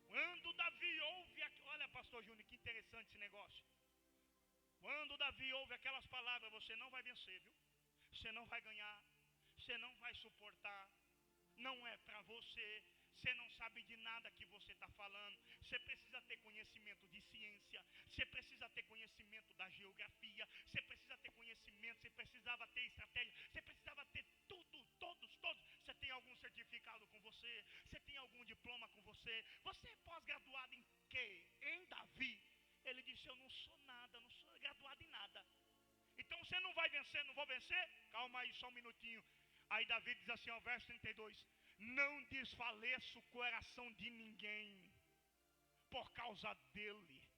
Quando Davi ouve, olha, pastor Júnior, que interessante esse negócio. Quando Davi ouve aquelas palavras, você não vai vencer, viu? Você não vai ganhar, você não vai suportar, não é para você. Você não sabe de nada que você está falando. Você precisa ter conhecimento de ciência. Você precisa ter conhecimento da geografia. Você precisa ter conhecimento. Você precisava ter estratégia. Você precisava ter tudo, todos. Você tem algum certificado com você? Você tem algum diploma com você? Você é pós-graduado em quê? Em Davi. Ele disse, eu não sou nada, não sou graduado em nada. Então você não vai vencer, não vou vencer? Calma aí, só um minutinho. Aí Davi diz assim, ó, verso 32. Não desfaleça o coração de ninguém por causa dele.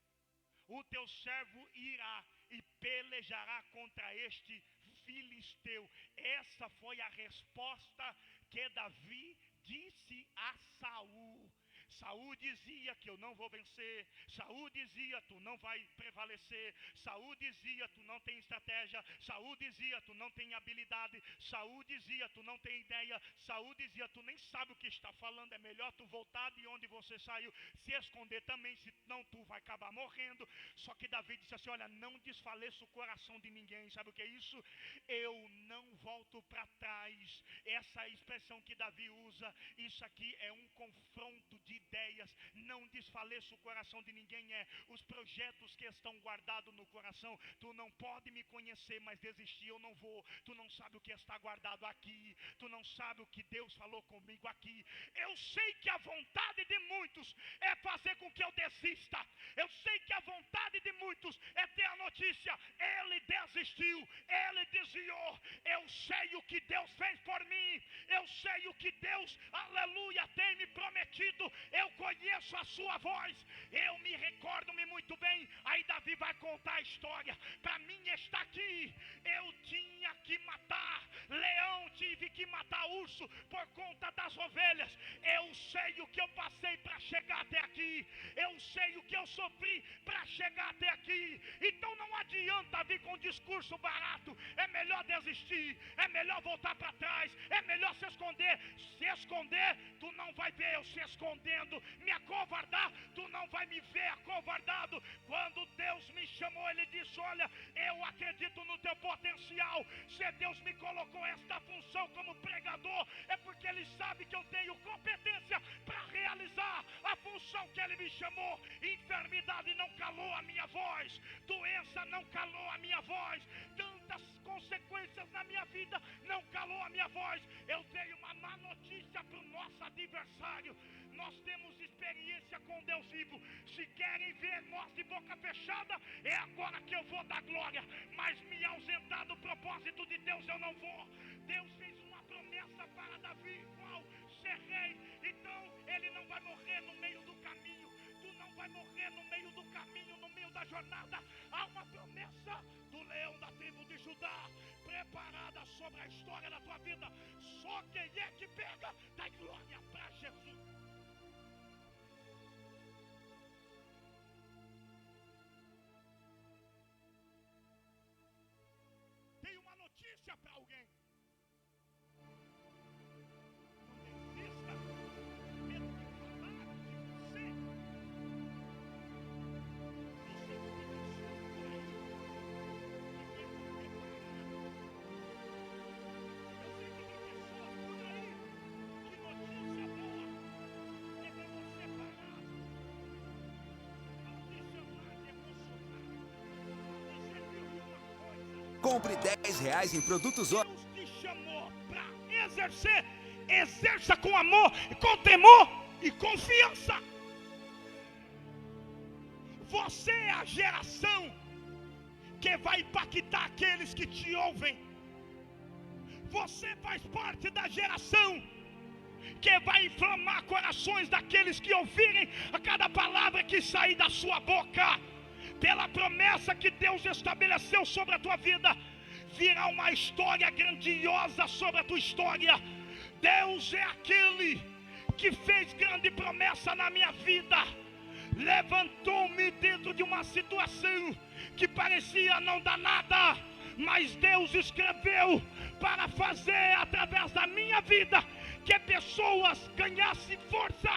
O teu servo irá e pelejará contra este filisteu. Essa foi a resposta que Davi disse a Saul. Saul dizia que eu não vou vencer. Saul dizia, tu não vai prevalecer. Saul dizia, tu não tem estratégia. Saul dizia, tu não tem habilidade. Saul dizia, tu não tem ideia. Saul dizia, tu nem sabe o que está falando. É melhor tu voltar de onde você saiu, se esconder também, senão tu vai acabar morrendo. Só que Davi disse assim, olha, não desfaleça o coração de ninguém. Sabe o que é isso? Eu não volto para trás. Essa expressão que Davi usa, isso aqui é um confronto de ideias. Não desfaleça o coração de ninguém. Os projetos que estão guardados no coração. Tu não pode me conhecer, mas desistir eu não vou. Tu não sabe o que está guardado aqui. Tu não sabe o que Deus falou comigo aqui. Eu sei que a vontade de muitos é fazer com que eu desista. Eu sei que a vontade de muitos é ter a notícia, ele desistiu, ele desviou. Eu sei o que Deus fez por mim. Eu sei o que Deus, aleluia, tem me prometido. Eu conheço a sua voz. Eu me recordo-me muito bem. Aí Davi vai contar a história. Para mim está aqui. Eu tinha que matar leão, tive que matar urso por conta das ovelhas. Eu sei o que eu passei para chegar até aqui. Eu sei o que eu sofri para chegar até aqui. Então não adianta vir com discurso barato. É melhor desistir. É melhor voltar para trás. É melhor se esconder. Se esconder, tu não vai ver eu se escondendo. Me acovardar, tu não vai me ver acovardado. Quando Deus me chamou, ele disse, olha, eu acredito no teu potencial. Se Deus me colocou esta função como pregador, é porque ele sabe que eu tenho competência para realizar a função que ele me chamou. Enfermidade não calou a minha voz, doença não calou a minha voz, tantas consequências na minha vida não calou a minha voz. Eu tenho uma má notícia para o nosso adversário. Nós temos experiência com Deus vivo. Se querem ver nós de boca fechada, é agora que eu vou dar glória. Mas me ausentar do propósito de Deus eu não vou. Deus fez uma promessa para Davi, qual? Ser rei. Então ele não vai morrer no meio do caminho. Tu não vai morrer no meio do caminho, no meio da jornada. Há uma promessa do leão da tribo de Judá preparada sobre a história da tua vida. Só quem é que pega, dá glória para Jesus. Tem uma notícia para alguém. Não desista, medo de falar de você. Você eu sei que tem pessoas por aí que notícia boa é para você parar. Não te chamar de emocionado. Você viu uma coisa. Compre R$10 em produtos. Deus te chamou para exercer. Exerça com amor, com temor e confiança. Você é a geração que vai impactar aqueles que te ouvem. Você faz parte da geração que vai inflamar corações daqueles que ouvirem a cada palavra que sair da sua boca. Pela promessa que Deus estabeleceu sobre a tua vida, virá uma história grandiosa sobre a tua história. Deus é aquele que fez grande promessa na minha vida. Levantou-me dentro de uma situação que parecia não dar nada, mas Deus escreveu para fazer através da minha vida que pessoas ganhassem força,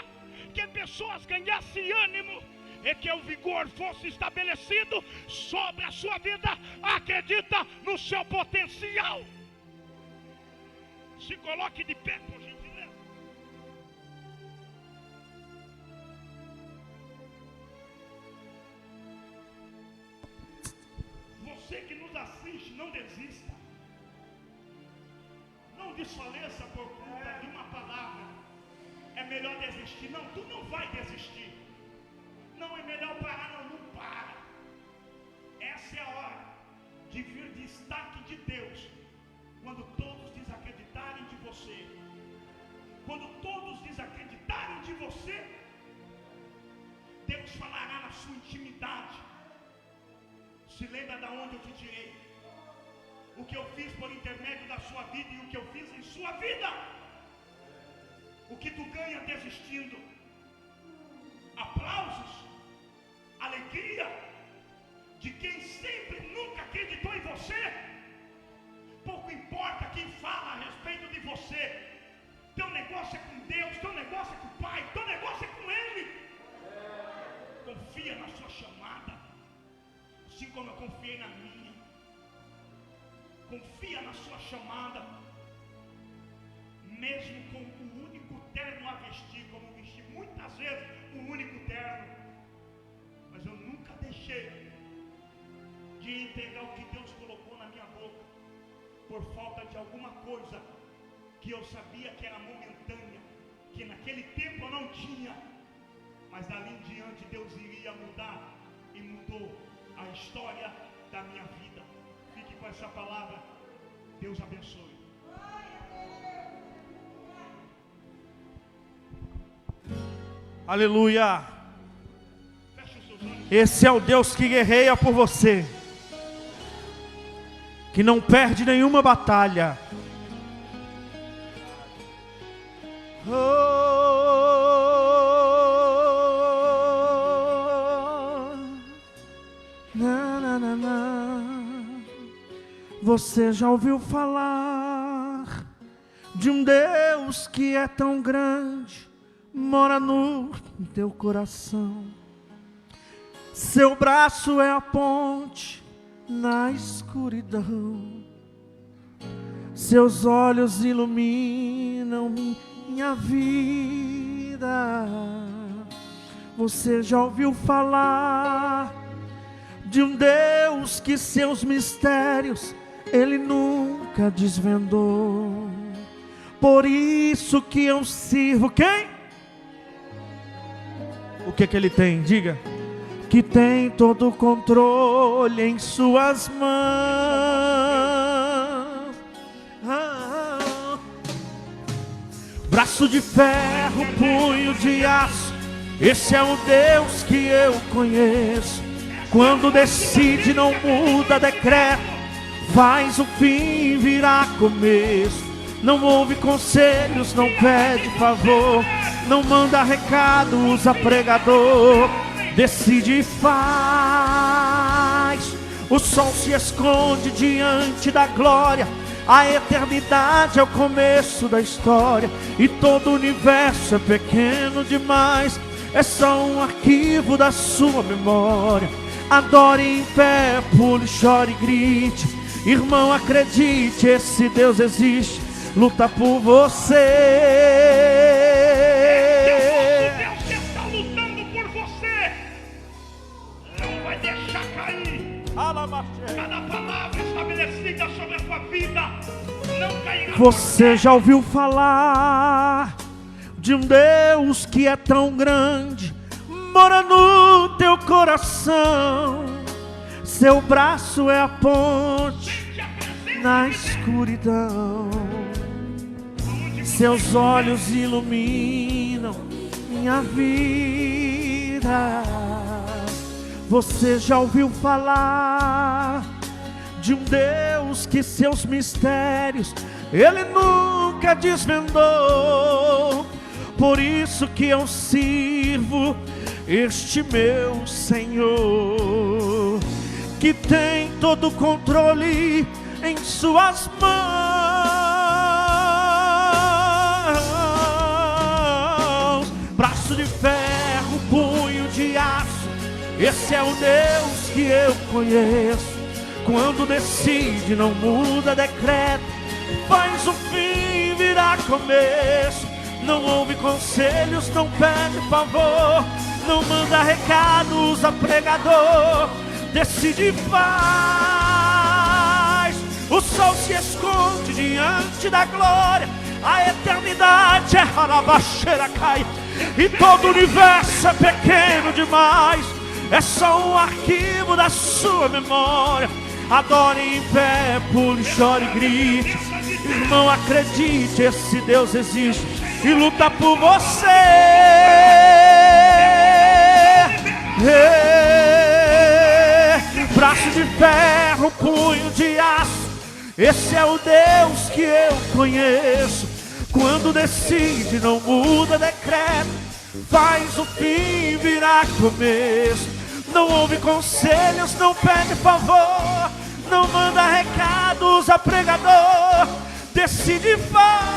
que pessoas ganhassem ânimo. e que o vigor fosse estabelecido sobre a sua vida. Acredita no seu potencial. Se coloque de pé, por gentileza. Você que nos assiste, não desista. Não desfaleça por conta de uma palavra. É melhor desistir. Não, tu não vai desistir. Não é melhor parar, não para. Essa é a hora de vir destaque de Deus. Quando todos desacreditarem de você. Quando todos desacreditarem de você, Deus falará na sua intimidade. Se lembra de onde eu te tirei? O que eu fiz por intermédio da sua vida e o que eu fiz em sua vida. O que tu ganha desistindo? Aplausos, alegria de quem sempre nunca acreditou em você. Pouco importa quem fala a respeito de você. Teu negócio é com Deus, teu negócio é com o Pai, teu negócio é com Ele. Confia na sua chamada, assim como eu confiei na minha. Confia na sua chamada, mesmo com o único terno a vestir, como vesti muitas vezes o único terno, mas eu nunca deixei de entregar o que Deus colocou na minha boca, por falta de alguma coisa que eu sabia que era momentânea, que naquele tempo eu não tinha, mas dali em diante Deus iria mudar, e mudou a história da minha vida. Fique com essa palavra. Deus abençoe. Aleluia. Esse é o Deus que guerreia por você, que não perde nenhuma batalha. Você já ouviu falar de um Deus que é tão grande, mora no teu coração? Seu braço é a ponte na escuridão, seus olhos iluminam minha vida. Você já ouviu falar de um Deus que seus mistérios Ele nunca desvendou? Por isso que eu sirvo quem? O que Ele tem? Diga. Que tem todo o controle em suas mãos. Braço de ferro, punho de aço, esse é o Deus que eu conheço. Quando decide não muda decreto, faz o fim virar começo. Não ouve conselhos, não pede favor, não manda recado, usa pregador. Decide e faz. O sol se esconde diante da glória. A eternidade é o começo da história, e todo o universo é pequeno demais, é só um arquivo da sua memória. Adore em pé, pule, chore e grite. Irmão, acredite, esse Deus existe, luta por você. Deus que está lutando por você não vai deixar cair. Cada palavra estabelecida sobre a sua vida não cairá. Você já ouviu falar de um Deus que é tão grande, mora no teu coração? Seu braço é a ponte na escuridão, seus olhos iluminam minha vida. Você já ouviu falar de um Deus que seus mistérios Ele nunca desvendou? Por isso que eu sirvo este meu Senhor, que tem todo o controle em suas mãos. Braço de ferro, punho de aço, Esse é o Deus que eu conheço. Quando decide, não muda decreto, faz o fim virar começo. Não ouve conselhos, não pede favor, não manda recado, usa pregador. Decide e faz. O sol se esconde diante da glória, a eternidade é harabaxeira cai, e todo o universo é pequeno demais, é só um arquivo da sua memória. Adore em pé, pule, chore e grite. Irmão, acredite, esse Deus existe e luta por você. Braço de ferro, punho de aço, esse é o Deus que eu conheço. Quando decide, não muda decreto, faz o fim virar começo. Não ouve conselhos, não pede favor, não manda recado, usa pregador. Decide e faz.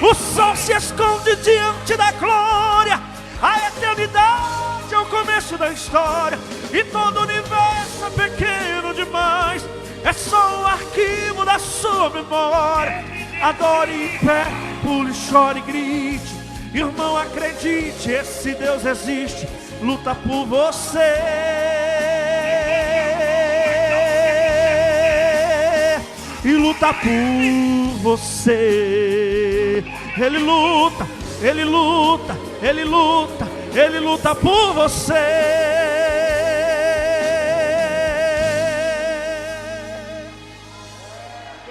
O sol se esconde diante da glória, a eternidade é o começo da história, e todo o universo é pequeno demais, é só um arquivo da sua memória. Adore em pé, pule, chore e grite. Irmão, acredite, esse Deus existe, luta por você. E luta por você. Ele luta, ele luta, ele luta, ele luta por você.